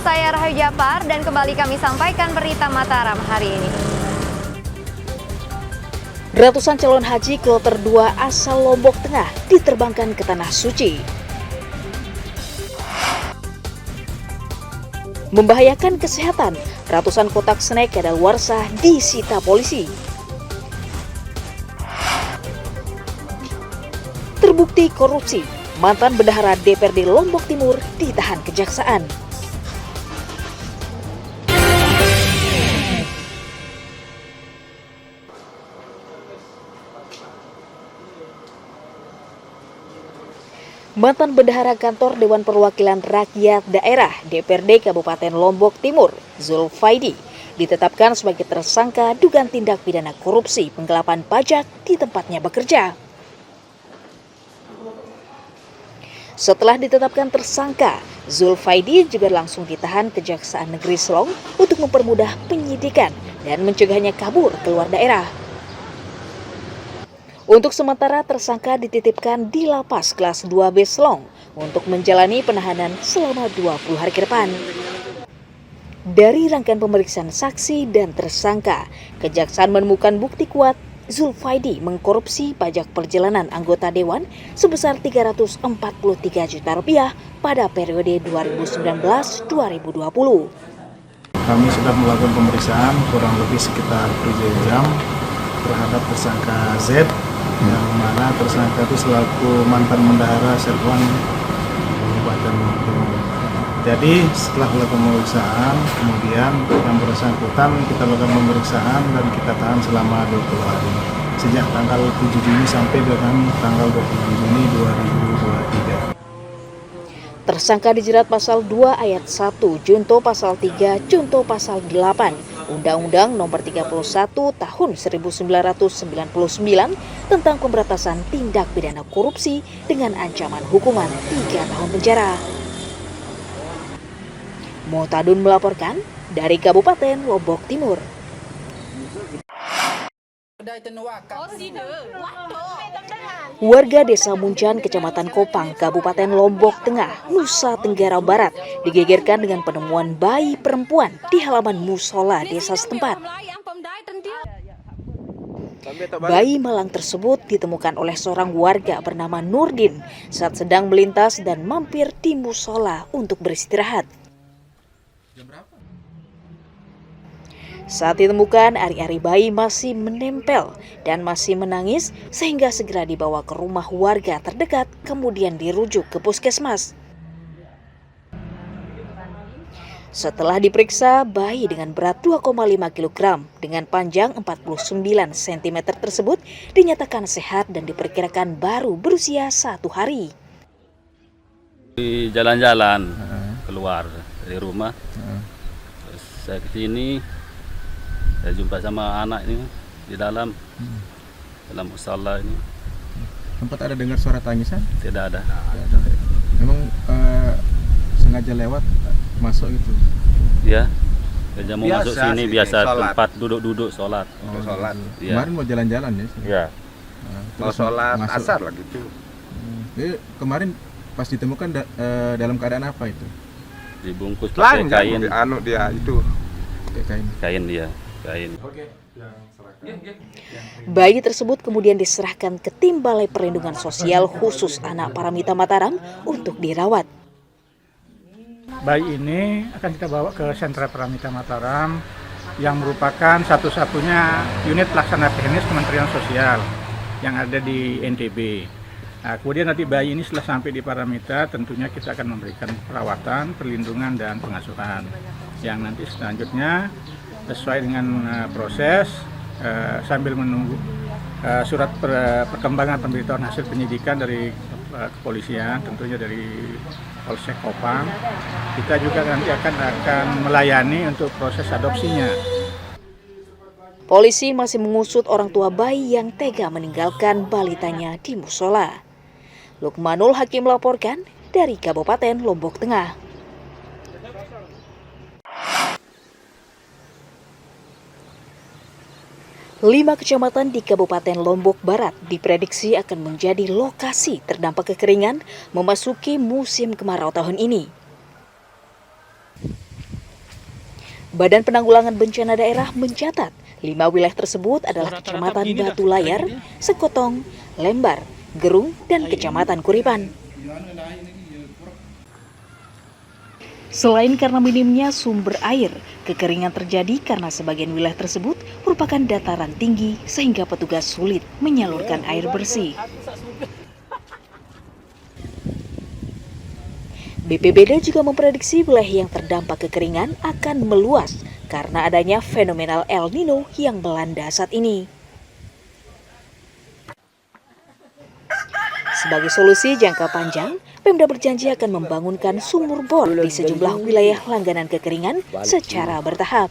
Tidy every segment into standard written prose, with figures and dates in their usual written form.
bersama saya Rahayu Japar dan kembali kami sampaikan berita Mataram hari ini. Ratusan calon haji kloter 2 asal Lombok Tengah diterbangkan ke Tanah Suci. Membahayakan kesehatan, ratusan kotak snack kadaluarsa disita polisi. Terbukti korupsi, mantan bendahara DPRD Lombok Timur ditahan kejaksaan. Mantan bendahara kantor Dewan Perwakilan Rakyat Daerah DPRD Kabupaten Lombok Timur, Zulfaidi, ditetapkan sebagai tersangka dugaan tindak pidana korupsi penggelapan pajak di tempatnya bekerja. Setelah ditetapkan tersangka, Zulfaidi juga langsung ditahan Kejaksaan Negeri Selong untuk mempermudah penyidikan dan mencegahnya kabur keluar daerah. Untuk sementara tersangka dititipkan di Lapas Kelas 2B Selong untuk menjalani penahanan selama 20 hari ke depan. Dari rangkaian pemeriksaan saksi dan tersangka, Kejaksaan menemukan bukti kuat Zulfaidi mengkorupsi pajak perjalanan anggota Dewan sebesar Rp343 juta pada periode 2019-2020. Kami sudah melakukan pemeriksaan kurang lebih sekitar 7 jam terhadap tersangka Z, yang mana tersangka itu selaku mantan bendahara Serwan Kabupaten Lombok Timur. Jadi setelah melakukan pemeriksaan, kemudian yang bersangkutan kita lakukan pemeriksaan dan kita tahan selama 20 hari. Sejak tanggal 7 Juni sampai dengan tanggal 27 Juni 2023. Tersangka dijerat pasal 2 ayat 1, junto pasal 3, junto pasal 8, Undang-Undang Nomor 31 Tahun 1999 tentang pemberantasan tindak pidana korupsi dengan ancaman hukuman 3 tahun penjara. Muhtadun melaporkan dari Kabupaten Lombok Timur. Warga Desa Munjan, Kecamatan Kopang, Kabupaten Lombok Tengah, Nusa Tenggara Barat, digegerkan dengan penemuan bayi perempuan di halaman musola desa setempat. Bayi malang tersebut ditemukan oleh seorang warga bernama Nurdin saat sedang melintas dan mampir di musola untuk beristirahat. Saat ditemukan, ari-ari bayi masih menempel dan masih menangis sehingga segera dibawa ke rumah warga terdekat kemudian dirujuk ke puskesmas. Setelah diperiksa, bayi dengan berat 2,5 kg dengan panjang 49 cm tersebut dinyatakan sehat dan diperkirakan baru berusia 1 hari. Di jalan-jalan keluar dari rumah, terus saya kesini. Saya jumpa sama anak ini di dalam musola ini. Sempat ada dengar suara tangisan? Tidak ada. Memang sengaja lewat masuk gitu? Ya, dia mau Biasa masuk sini sih, biasa sholat. tempat duduk-duduk sholat. Sholat. Ya. Kemarin mau jalan-jalan ya? Ya. Mau sholat asar lah gitu. Jadi kemarin pas ditemukan dalam keadaan apa itu? Dibungkus pakai kain. Anu dia itu. Pakai kain. Kain dia, kain. Bayi tersebut kemudian diserahkan ke Tim Balai Perlindungan Sosial Khusus Anak Paramita Mataram untuk dirawat. Bayi ini akan kita bawa ke Sentra Paramita Mataram yang merupakan satu-satunya unit pelaksana teknis Kementerian Sosial yang ada di NTB. Nah, kemudian nanti bayi ini setelah sampai di Paramita tentunya kita akan memberikan perawatan, perlindungan, dan pengasuhan. Yang nanti selanjutnya sesuai dengan proses sambil menunggu surat perkembangan pemberitahuan hasil penyidikan dari kepolisian, tentunya dari Polsek Kopang, kita juga nanti akan melayani untuk proses adopsinya. Polisi masih mengusut orang tua bayi yang tega meninggalkan balitanya di musola. Lukmanul Hakim melaporkan dari Kabupaten Lombok Tengah. 5 kecamatan di Kabupaten Lombok Barat diprediksi akan menjadi lokasi terdampak kekeringan memasuki musim kemarau tahun ini. Badan Penanggulangan Bencana Daerah mencatat 5 wilayah tersebut adalah Kecamatan Batu Layar, Sekotong, Lembar, Gerung, dan Kecamatan Kuripan. Selain karena minimnya sumber air, kekeringan terjadi karena sebagian wilayah tersebut merupakan dataran tinggi sehingga petugas sulit menyalurkan air bersih. BPBD juga memprediksi wilayah yang terdampak kekeringan akan meluas karena adanya fenomenal El Nino yang melanda saat ini. Sebagai solusi jangka panjang, Pemda berjanji akan membangunkan sumur bor di sejumlah wilayah langganan kekeringan secara bertahap.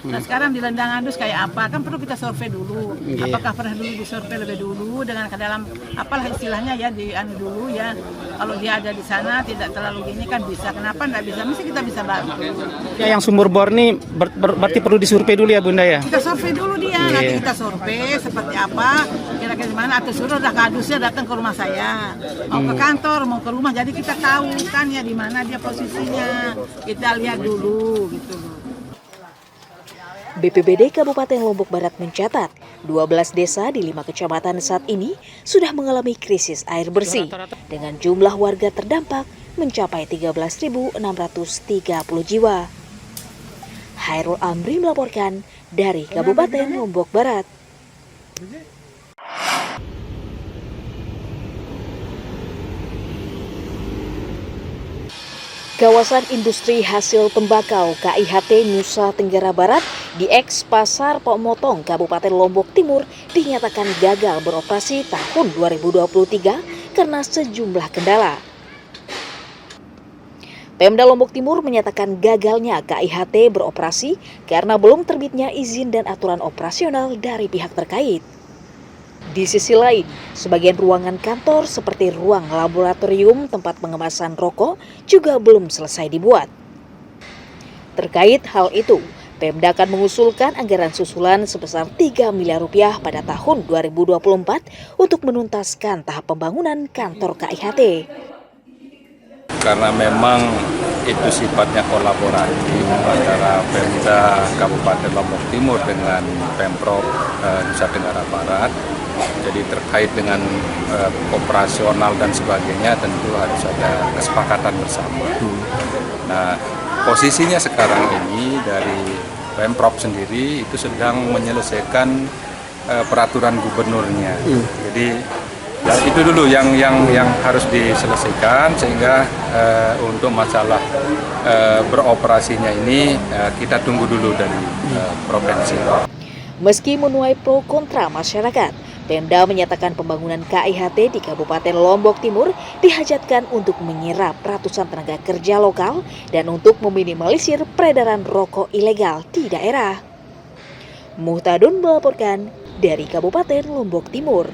Nah sekarang di Lendang Andus kayak apa? Kan perlu kita survei dulu. Apakah pernah dulu disurvei lebih dulu dengan ke dalam apalah istilahnya ya di anu dulu ya. Kalau dia ada di sana tidak terlalu gini kan bisa. Kenapa nggak bisa? Mesti kita bisa bantu. Ya yang sumur bor ini berarti perlu disurvei dulu ya Bunda ya? Kita survei dulu dia. Nanti kita survei seperti apa, kira-kira mana atau suruh udah kadusnya datang ke rumah saya. Mau ke kantor, mau ke rumah. Jadi kita tahu kan ya di mana dia posisinya. Kita lihat dulu gitu loh. BPBD Kabupaten Lombok Barat mencatat 12 desa di 5 kecamatan saat ini sudah mengalami krisis air bersih dengan jumlah warga terdampak mencapai 13.630 jiwa. Hairul Amri melaporkan dari Kabupaten Lombok Barat. Kawasan industri hasil tembakau KIHT Nusa Tenggara Barat di eks Pasar Pemotong Kabupaten Lombok Timur dinyatakan gagal beroperasi tahun 2023 karena sejumlah kendala. Pemda Lombok Timur menyatakan gagalnya KIHT beroperasi karena belum terbitnya izin dan aturan operasional dari pihak terkait. Di sisi lain, sebagian ruangan kantor seperti ruang laboratorium tempat pengemasan rokok juga belum selesai dibuat. Terkait hal itu, Pemda akan mengusulkan anggaran susulan sebesar 3 miliar rupiah pada tahun 2024 untuk menuntaskan tahap pembangunan kantor KIHT. Karena memang itu sifatnya kolaboratif antara Pemda Kabupaten Lombok Timur dengan Pemprov Nusa Tenggara Barat. Jadi terkait dengan operasional dan sebagainya tentu harus ada kesepakatan bersama. Nah, posisinya sekarang ini dari Pemprov sendiri itu sedang menyelesaikan peraturan gubernurnya. Jadi itu dulu yang harus diselesaikan sehingga untuk masalah beroperasinya ini kita tunggu dulu dari provinsi. Meski menuai pro kontra masyarakat, Pemda menyatakan pembangunan KIHT di Kabupaten Lombok Timur dihajatkan untuk menyerap ratusan tenaga kerja lokal dan untuk meminimalisir peredaran rokok ilegal di daerah. Muhtadun melaporkan dari Kabupaten Lombok Timur.